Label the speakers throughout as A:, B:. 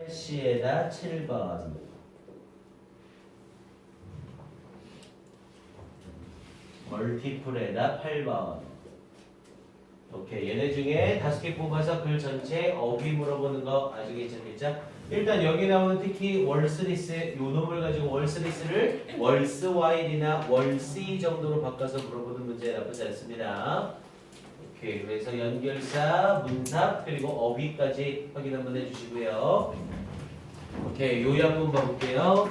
A: C에다 7번. 멀티플에다 8번. 오케이. 얘네 중에 5개 뽑아서 글 전체 어휘 물어보는 거 아주 괜찮겠죠? 일단 여기 나오는 특히 월스리스 요 놈을 가지고 월스리스를 월스와일이나 월시 정도로 바꿔서 물어보는 문제 나쁘지 않습니다. 오케이. 그래서 연결사, 문사 그리고 어휘까지 확인 한번 해주시고요. 오케이. 요약 한번 봐볼게요.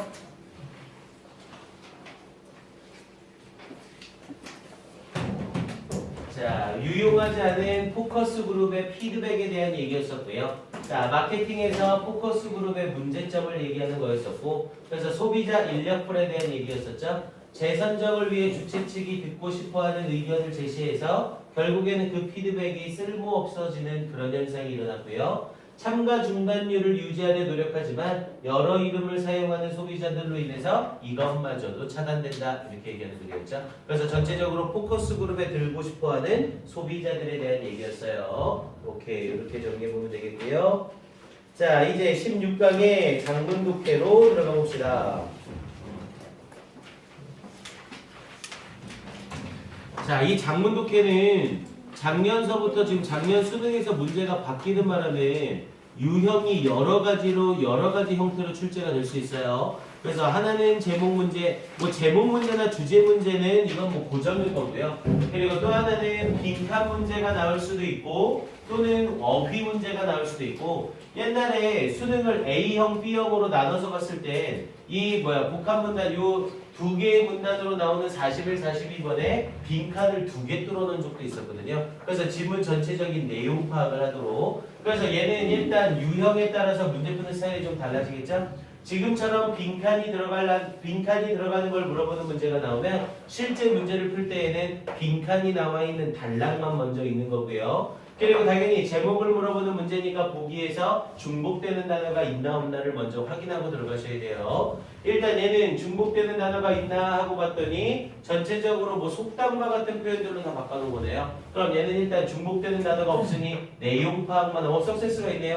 A: 자, 유용하지 않은 포커스 그룹의 피드백에 대한 얘기였었고요. 자, 마케팅에서 포커스 그룹의 문제점을 얘기하는 거였었고, 그래서 소비자 인력풀에 대한 얘기였었죠. 재선정을 위해 주최 측이 듣고 싶어하는 의견을 제시해서 결국에는 그 피드백이 쓸모없어지는 그런 현상이 일어났고요. 참가 중단율을 유지하려 노력하지만 여러 이름을 사용하는 소비자들로 인해서 이것마저도 차단된다 이렇게 얘기하는 거겠죠. 그래서 전체적으로 포커스 그룹에 들고 싶어하는 소비자들에 대한 얘기였어요. 오케이, 이렇게 정리해보면 되겠고요. 자, 이제 16강의 장문 독해로 들어가 봅시다. 자, 이 장문 독해는 작년서부터 지금 작년 수능에서 문제가 바뀌는 바람에 유형이 여러 가지 형태로 출제가 될 수 있어요. 그래서 하나는 제목 문제, 뭐 제목 문제나 주제 문제는 이건 뭐 고정일 거고요. 그리고 또 하나는 빈칸 문제가 나올 수도 있고 또는 어휘 문제가 나올 수도 있고 옛날에 수능을 A형, B형으로 나눠서 봤을 때 이 복합 문단 요 두 개의 문단으로 나오는 41, 42번에 빈칸을 2개 뚫어놓은 적도 있었거든요. 그래서 지문 전체적인 내용 파악을 하도록. 그래서 얘는 일단 유형에 따라서 문제 푸는 스타일이 좀 달라지겠죠? 지금처럼 빈칸이 들어가는 걸 물어보는 문제가 나오면 실제 문제를 풀 때에는 빈칸이 나와 있는 단락만 먼저 있는 거고요. 그리고 당연히 제목을 물어보는 문제니까 보기에서 중복되는 단어가 있나 없나를 먼저 확인하고 들어가셔야 돼요. 일단 얘는 중복되는 단어가 있나 하고 봤더니 전체적으로 뭐 속담과 같은 표현들로 다 바꿔놓은 거네요. 그럼 얘는 일단 중복되는 단어가 없으니 내용 파악만 하고 석세스가 있네요.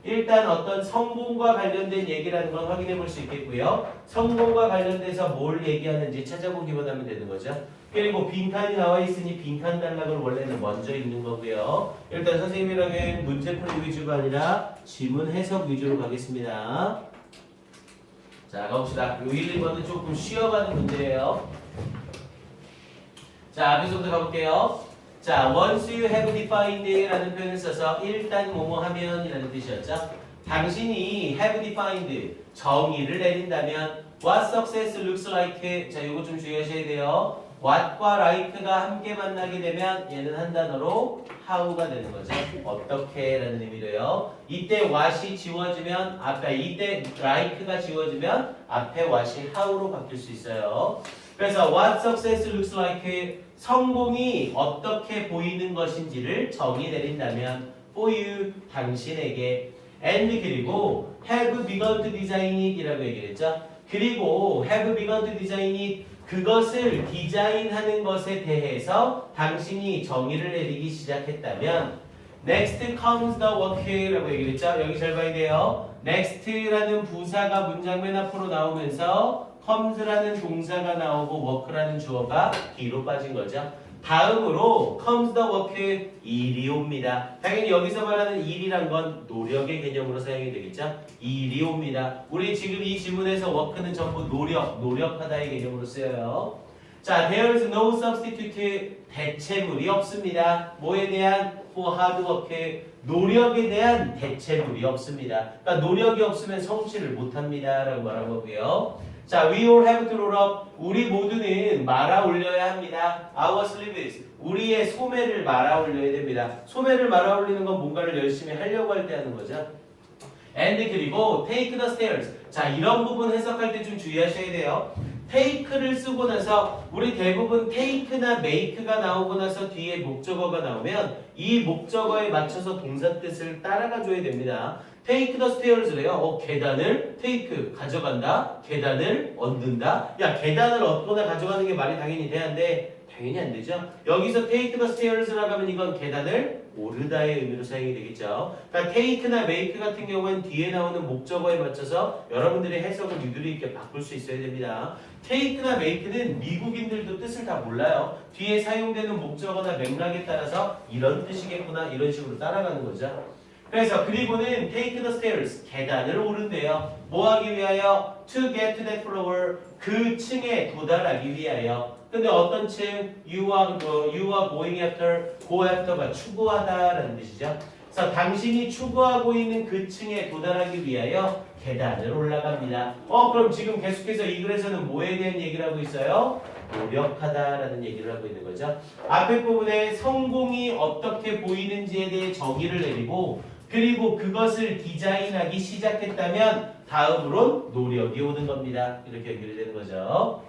A: 일단 어떤 성공과 관련된 얘기라는 걸 확인해 볼 수 있겠고요. 성공과 관련돼서 뭘 얘기하는지 찾아보기만 하면 되는 거죠. 그리고 빈칸이 나와 있으니 빈칸 단락을 원래는 먼저 읽는 거고요. 일단 선생님이랑은 문제풀이 위주가 아니라 지문 해석 위주로 가겠습니다. 자, 가봅시다. 요 1, 2번은 조금 쉬어가는 문제예요. 자, 앞에서부터 가볼게요. 자, once you have defined 라는 표현을 써서 일단 뭐뭐 하면 이라는 뜻이었죠. 당신이 have defined 정의를 내린다면 what success looks like 자, 요거 좀 주의하셔야 돼요. what과 like가 함께 만나게 되면 얘는 한 단어로 how가 되는 거죠. 어떻게 라는 의미로요. 이때 what이 지워지면 이때 like가 지워지면 앞에 what이 how로 바뀔 수 있어요. 그래서 what success looks like 성공이 어떻게 보이는 것인지를 정의 내린다면 for you 당신에게 and 그리고 have begun to design it 이라고 얘기했죠. 그리고 have begun to design it 그것을 디자인하는 것에 대해서 당신이 정의를 내리기 시작했다면 next comes the work 라고 얘기했죠. 여기 잘 봐야 돼요. next라는 부사가 문장 맨 앞으로 나오면서 comes라는 동사가 나오고 work라는 주어가 뒤로 빠진 거죠. 다음으로 comes the work 일이 옵니다. 당연히 여기서 말하는 일이란 건 노력의 개념으로 사용이 되겠죠. 일이 옵니다. 우리 지금 이 지문에서 work는 전부 노력하다의 개념으로 쓰여요. 자, there is no substitute 대체물이 없습니다. 뭐에 대한 for hard work 노력에 대한 대체물이 없습니다. 그러니까 노력이 없으면 성취를 못합니다 라고 말한 거고요. 자, we all have to roll up. 우리 모두는 말아 올려야 합니다. Our sleeves. 우리의 소매를 말아 올려야 됩니다. 소매를 말아 올리는 건 뭔가를 열심히 하려고 할 때 하는 거죠. And 그리고 take the stairs. 자, 이런 부분 해석할 때 좀 주의하셔야 돼요. take를 쓰고 나서 우리 대부분 take나 make가 나오고 나서 뒤에 목적어가 나오면 이 목적어에 맞춰서 동사 뜻을 따라가 줘야 됩니다. take the stairs래요. 계단을 take 가져간다. 계단을 얻는다. 야, 계단을 얻거나 가져가는 게 말이 당연히 돼야 하는데 당연히 안 되죠. 여기서 take the stairs라고 하면 이건 계단을 오르다의 의미로 사용이 되겠죠. 그러니까 take나 make 같은 경우는 뒤에 나오는 목적어에 맞춰서 여러분들의 해석을 유도리 있게 바꿀 수 있어야 됩니다. take나 make는 미국인들도 뜻을 다 몰라요. 뒤에 사용되는 목적어나 맥락에 따라서 이런 뜻이겠구나 이런 식으로 따라가는 거죠. 그래서 그리고는 take the stairs 계단을 오른대요. 뭐 하기 위하여? to get to that floor 그 층에 도달하기 위하여. 근데 어떤 층? you are going after, go after가 추구하다라는 뜻이죠. 그래서 당신이 추구하고 있는 그 층에 도달하기 위하여 계단을 올라갑니다. 그럼 지금 계속해서 이 글에서는 뭐에 대한 얘기를 하고 있어요? 노력하다라는 얘기를 하고 있는 거죠. 앞에 부분에 성공이 어떻게 보이는지에 대해 정의를 내리고 그리고 그것을 디자인하기 시작했다면 다음으론 노력이 오는 겁니다. 이렇게 연결되는 거죠.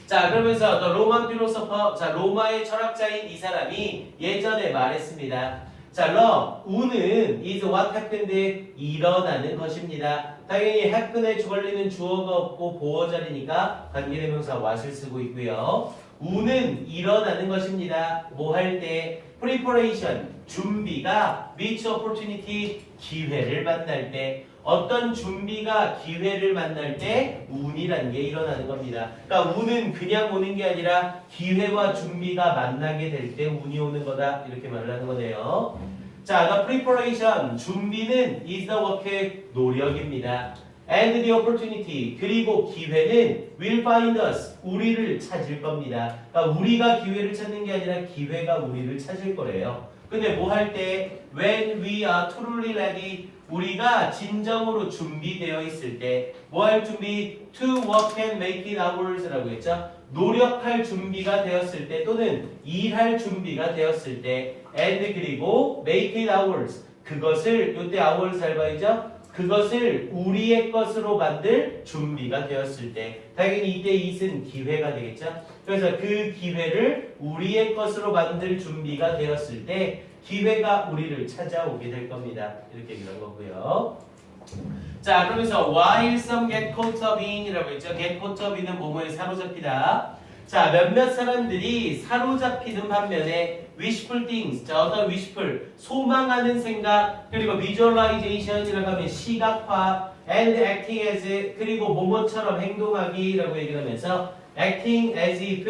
A: 자, 그러면서 The Roman philosopher, 자, 로마의 철학자인 이 사람이 예전에 말했습니다. 자, 우는 is what happened, 일어나는 것입니다. 당연히 happen에 걸리는 주어가 없고 보어 자리니까 관계대명사 what을 쓰고 있고요. 우는 일어나는 것입니다. 뭐 할 때? preparation, 준비가 meet opportunity, 기회를 만날 때. 어떤 준비가 기회를 만날 때 운이라는 게 일어나는 겁니다. 그러니까 운은 그냥 오는 게 아니라 기회와 준비가 만나게 될 때 운이 오는 거다. 이렇게 말을 하는 거네요. 자, the preparation, 준비는 is the work, 노력입니다. And the opportunity, 그리고 기회는 will find us, 우리를 찾을 겁니다. 그러니까 우리가 기회를 찾는 게 아니라 기회가 우리를 찾을 거래요. 근데 뭐 할 때? When we are truly ready, 우리가 진정으로 준비되어 있을 때. 뭐 할 준비? To work and make it ours 라고 했죠. 노력할 준비가 되었을 때 또는 일할 준비가 되었을 때 and 그리고 make it ours, 그것을 요때 ours 알바이죠? 그것을 우리의 것으로 만들 준비가 되었을 때 당연히 이때 it은 기회가 되겠죠. 그래서 그 기회를 우리의 것으로 만들 준비가 되었을 때 기회가 우리를 찾아오게 될 겁니다. 이렇게 얘기한 거고요. 자, 그러면서 while some get caught up in 이라고 했죠. get caught up in은 뭐뭐에 사로잡히다. 자, 몇몇 사람들이 사로잡히는 반면에 wishful things, 자, 어떤 wishful, 소망하는 생각, 그리고 visualization이라고 하면 시각화, and acting as, 그리고 뭐뭐처럼 행동하기라고 얘기를 하면서 acting as if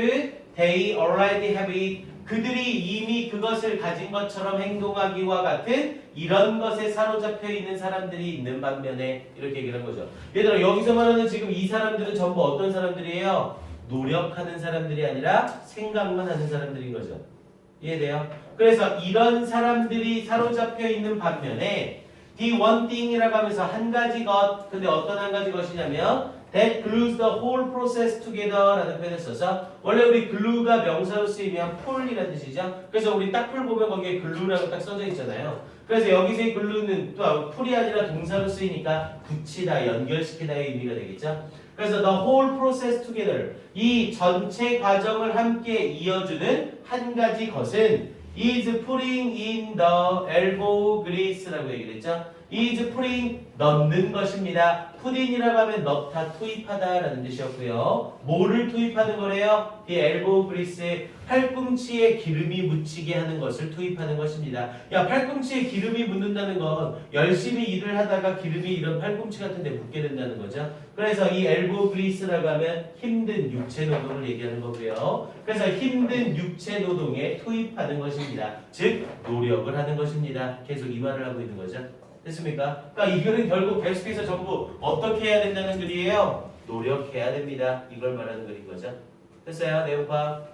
A: they already have it, 그들이 이미 그것을 가진 것처럼 행동하기와 같은 이런 것에 사로잡혀 있는 사람들이 있는 반면에 이렇게 얘기를 한 거죠. 얘들아, 여기서 말하는 지금 이 사람들은 전부 어떤 사람들이에요? 노력하는 사람들이 아니라 생각만 하는 사람들인 거죠. 이해돼요? 그래서 이런 사람들이 사로잡혀 있는 반면에 the one thing이라고 하면서 한 가지 것, 근데 어떤 한 가지 것이냐면 that glues the whole process together 라는 표현을 써서 원래 우리 glue가 명사로 쓰이면 pull이라는 뜻이죠. 그래서 우리 딱 풀 보면 거기에 glue라고 딱 써져 있잖아요. 그래서 여기서의 glue는 또 풀이 아니라 동사로 쓰이니까 붙이다, 연결시키다의 의미가 되겠죠. 그래서 the whole process together, 이 전체 과정을 함께 이어주는 한 가지 것은 is putting in the elbow grease라고 얘기를 했죠. is putting, 넣는 것입니다. put in이라고 하면 넣다, 투입하다라는 뜻이었고요. 뭐를 투입하는 거래요? the elbow grease, 팔꿈치에 기름이 묻히게 하는 것을 투입하는 것입니다. 야, 팔꿈치에 기름이 묻는다는 건 열심히 일을 하다가 기름이 이런 팔꿈치 같은 데 묻게 된다는 거죠. 그래서 이 elbow grease라고 하면 힘든 육체 노동을 얘기하는 거고요. 그래서 힘든 육체 노동에 투입하는 것입니다. 즉 노력을 하는 것입니다. 계속 이 말을 하고 있는 거죠. 됐습니까? 그러니까 이 글은 결국 계속해서 전부 어떻게 해야 된다는 글이에요? 노력해야 됩니다. 이걸 말하는 글인 거죠. 됐어요? 내용 파악.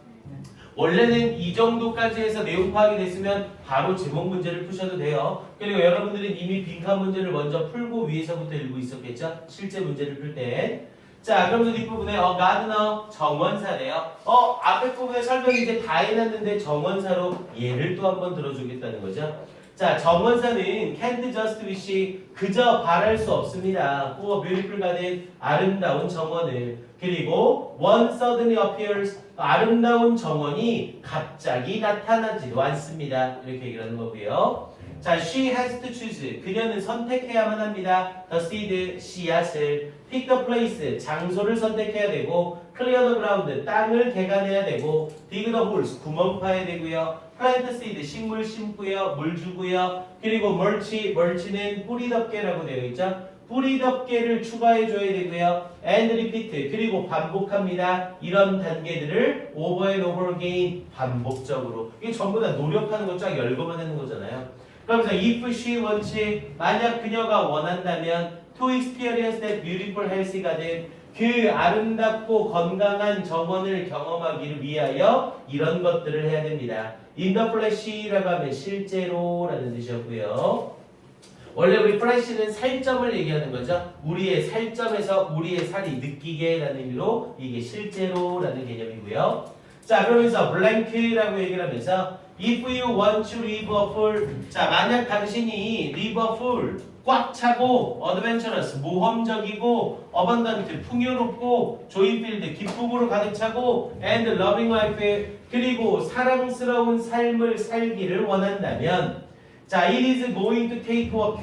A: 원래는 이 정도까지 해서 내용 파악이 됐으면 바로 제목 문제를 푸셔도 돼요. 그리고 여러분들은 이미 빈칸 문제를 먼저 풀고 위에서부터 읽고 있었겠죠? 실제 문제를 풀 때. 자, 그러면서 뒷부분에 가드너, 정원사래요. 앞에 부분에 설명이 이제 다 해놨는데 정원사로 예를 또 한번 들어주겠다는 거죠. 자, 정원사는 can't just wish, 그저 바랄 수 없습니다. for beautiful garden, 아름다운 정원을. 그리고 one suddenly appears, 아름다운 정원이 갑자기 나타나지도 않습니다. 이렇게 얘기를 하는 거고요. 자, she has to choose. 그녀는 선택해야만 합니다. the seed, 씨앗을. pick the place, 장소를 선택해야 되고 clear the ground, 땅을 개간해야 되고 dig the holes, 구멍 파야 되고요. plant seed, 식물 심고요. 물 주고요. 그리고 mulch는 뿌리 덮개라고 되어 있죠. 뿌리 덮개를 추가해줘야 되고요. and repeat, 그리고 반복합니다. 이런 단계들을 over and over again, 반복적으로. 이게 전부 다 노력하는 거 쫙 열거만 하는 거잖아요. 그러면서 if she wants, 만약 그녀가 원한다면 to experience that beautiful healthy garden, 그 아름답고 건강한 정원을 경험하기를 위하여 이런 것들을 해야 됩니다. in the flesh라고 하면 실제로라는 뜻이었고요. 원래 우리 flesh는 살점을 얘기하는 거죠. 우리의 살점에서 우리의 살이 느끼게 라는 의미로 이게 실제로라는 개념이고요. 자, 그러면서 blank라고 얘기를 하면서 if you want to live a full, 자, 만약 당신이 live a full, 꽉 차고 adventurous, 모험적이고 abundant, 풍요롭고 joy-filled, 기쁨으로 가득 차고 and loving life, 그리고 사랑스러운 삶을 살기를 원한다면, 자, it is going to take work,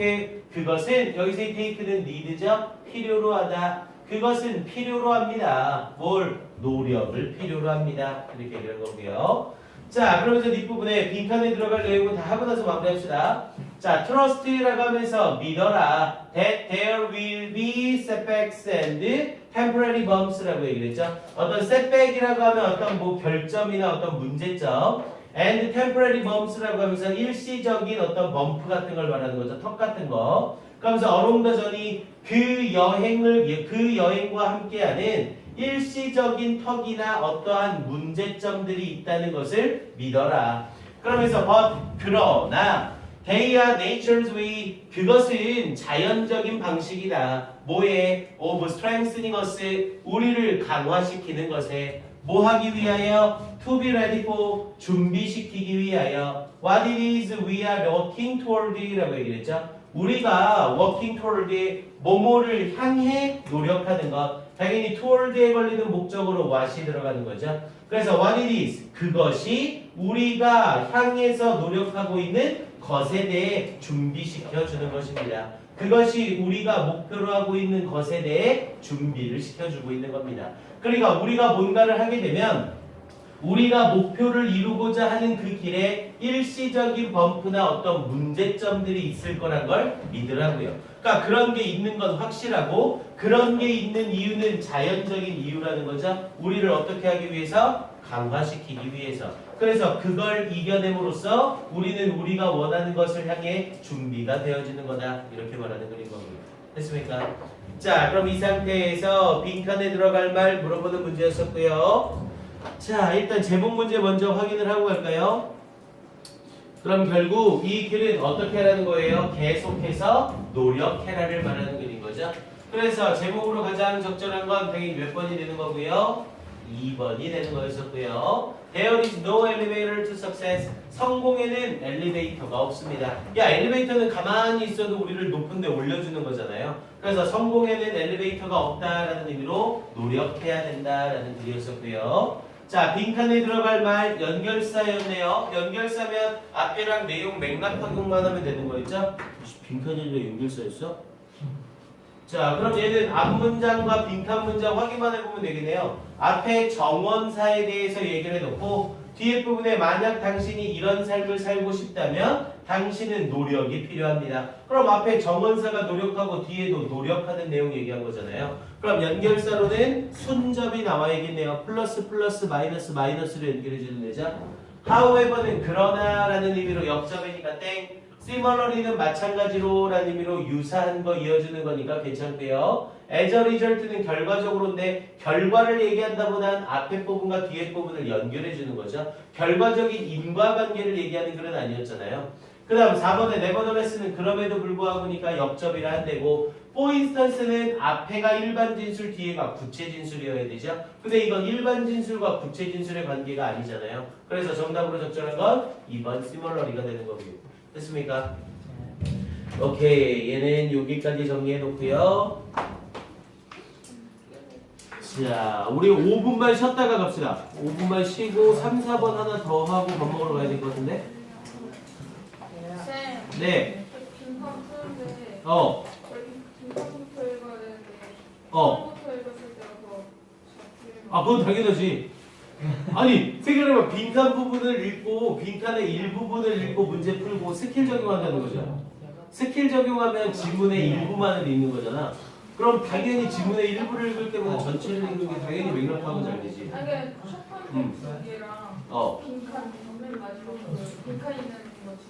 A: 그것은 여기서의 take는 need죠, 필요로 하다. 그것은 필요로 합니다. 뭘? 노력을 필요로 합니다. 이렇게 얘기한 거고요. 자, 그러면서 뒷부분에 빈칸에 들어갈 내용은 다 하고 나서 마무리합시다. 자, trust라고 하면서 믿어라. that there will be setbacks and temporary bumps라고 얘기를 했죠. 어떤 setback이라고 하면 어떤 뭐 결점이나 어떤 문제점, and temporary bumps라고 하면서 일시적인 어떤 범프 같은 걸 말하는 거죠. 턱 같은 거. 그러면서 along the journey, 그 여행과 함께하는 일시적인 턱이나 어떠한 문제점들이 있다는 것을 믿어라. 그러면서 그러나 they are nature's way, 그것은 자연적인 방식이다. 뭐에? of strengthening us, 우리를 강화시키는 것에. 뭐 하기 위하여? to be ready for, 준비시키기 위하여. what it is we are working toward 라고 얘기했죠. 우리가 working toward, 뭐뭐를 향해 노력하는 것. 당연히 toward에 걸리는 목적으로 what이 들어가는 거죠. 그래서 what it is, 그것이 우리가 향해서 노력하고 있는 것에 대해 준비시켜 주는 것입니다. 그것이 우리가 목표로 하고 있는 것에 대해 준비를 시켜주고 있는 겁니다. 그러니까 우리가 뭔가를 하게 되면 우리가 목표를 이루고자 하는 그 길에 일시적인 범프나 어떤 문제점들이 있을 거란 걸 믿으라고요. 그러니까 그런 게 있는 건 확실하고, 그런 게 있는 이유는 자연적인 이유라는 거죠. 우리를 어떻게 하기 위해서? 강화시키기 위해서. 그래서 그걸 이겨냄으로써 우리는 우리가 원하는 것을 향해 준비가 되어지는 거다. 이렇게 말하는 그린 거고요. 됐습니까? 자, 그럼 이 상태에서 빈칸에 들어갈 말 물어보는 문제였었고요. 자, 일단 제목 문제 먼저 확인을 하고 갈까요? 그럼 결국 이 글은 어떻게 하라는 거예요? 계속해서 노력해라를 말하는 글인 거죠. 그래서 제목으로 가장 적절한 건 당연히 몇 번이 되는 거고요? 2번이 되는 거였었고요. There is no elevator to success. 성공에는 엘리베이터가 없습니다. 야, 엘리베이터는 가만히 있어도 우리를 높은 데 올려주는 거잖아요. 그래서 성공에는 엘리베이터가 없다라는 의미로 노력해야 된다라는 글이었었고요. 자, 빈칸에 들어갈 말 연결사였네요. 연결사면 앞에랑 내용 맥락 확인만 하면 되는 거였죠? 빈칸이 아니라 연결사였어? 자, 그럼 얘는 앞문장과 빈칸 문장 확인만 해보면 되겠네요. 앞에 정원사에 대해서 얘기를 해놓고 뒤에 부분에 만약 당신이 이런 삶을 살고 싶다면 당신은 노력이 필요합니다. 그럼 앞에 정원사가 노력하고 뒤에도 노력하는 내용 얘기한 거잖아요. 그럼 연결사로는 순접이 나와야겠네요. 플러스 플러스 마이너스 마이너스로 연결해 주는 거죠. however는 그러나 라는 의미로 역접이니까 땡. similarly는 마찬가지로 라는 의미로 유사한 거 이어주는 거니까 괜찮고요. as a result는 결과적으로인데 결과를 얘기한다 보단 앞에 부분과 뒤에 부분을 연결해 주는 거죠. 결과적인 인과관계를 얘기하는 글은 아니었잖아요. 그 다음 4번에 nevertheless는 그럼에도 불구하고니까 역접이라 한대고 for instance는 앞에가 일반 진술 뒤에가 부채 진술이어야 되죠. 근데 이건 일반 진술과 부채 진술의 관계가 아니잖아요. 그래서 정답으로 적절한 건 2번 similarly가 되는 거고요. 됐습니까? 오케이, 얘는 여기까지 정리해 놓고요. 자, 우리 5분만 쉬었다가 갑시다. 5분만 쉬고 3, 4번 하나 더 하고 밥 먹으러 가야 될 것 같은데?
B: 쌤.
A: 네.
B: 빈칸 푸는데
A: 어.
B: 빈칸부터 읽어야 되는데
A: 어.
B: 처음부터 읽었을 때가 더
A: 아, 그건 당연하지. 아니, 생각해봐. 빈칸 부분을 읽고, 빈칸의 일부분을 읽고 문제 풀고 스킬 적용한다는 거죠. 스킬 적용하면 지문의 일부만을 읽는 거잖아. 그럼 당연히 지문의 일부를 읽을 때보다 전체를 읽는 게 당연히 맥락하고 잘 되지.
B: 아니 첫 번째 두 개랑
A: 어.
B: 빈칸 맨 마지막 빈칸 있는 거 두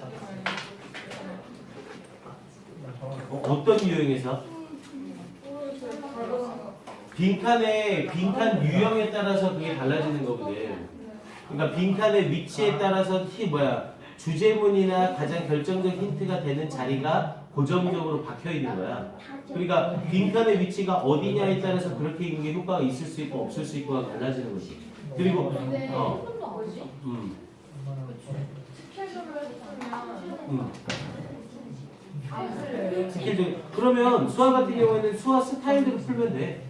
B: 개만 읽고
A: 어떤 유형에서? 빈칸 유형에 따라서 그게 달라지는 거거든. 그러니까 빈칸의 위치에 따라서 주제문이나 가장 결정적 힌트가 되는 자리가 고정적으로 박혀 있는 거야. 그러니까 빈칸의 위치가 어디냐에 따라서 그렇게 읽는 게 효과가 있을 수 있고 없을 수 있고가 달라지는 거지. 그리고
B: 뭐지?
A: 스킬적으로 그러면 수학 같은 경우에는 수학 스타일대로 풀면 돼.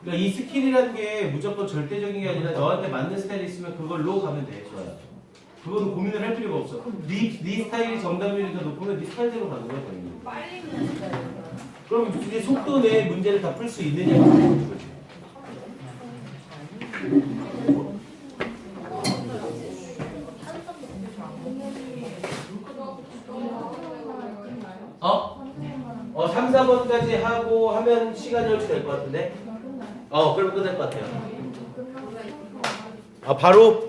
A: 그러니까 이 스킬이라는 게 무조건 절대적인 게 아니라 너한테 맞는 스타일이 있으면 그걸로 가면 돼. 좋아요. 그거는 고민을 할 필요가 없어. 네 스타일이 정답률이 더 높으면 네 스타일대로 가는 거야, 당연히.
B: 빨리 읽는
A: 그럼 이게 속도 내 문제를 다 풀 수 있느냐고 물어보는 거지. 어? 3, 4번까지 하고 하면 시간이 얼추 될 것 같은데? 그럼 끝날 것 같아요. 바로?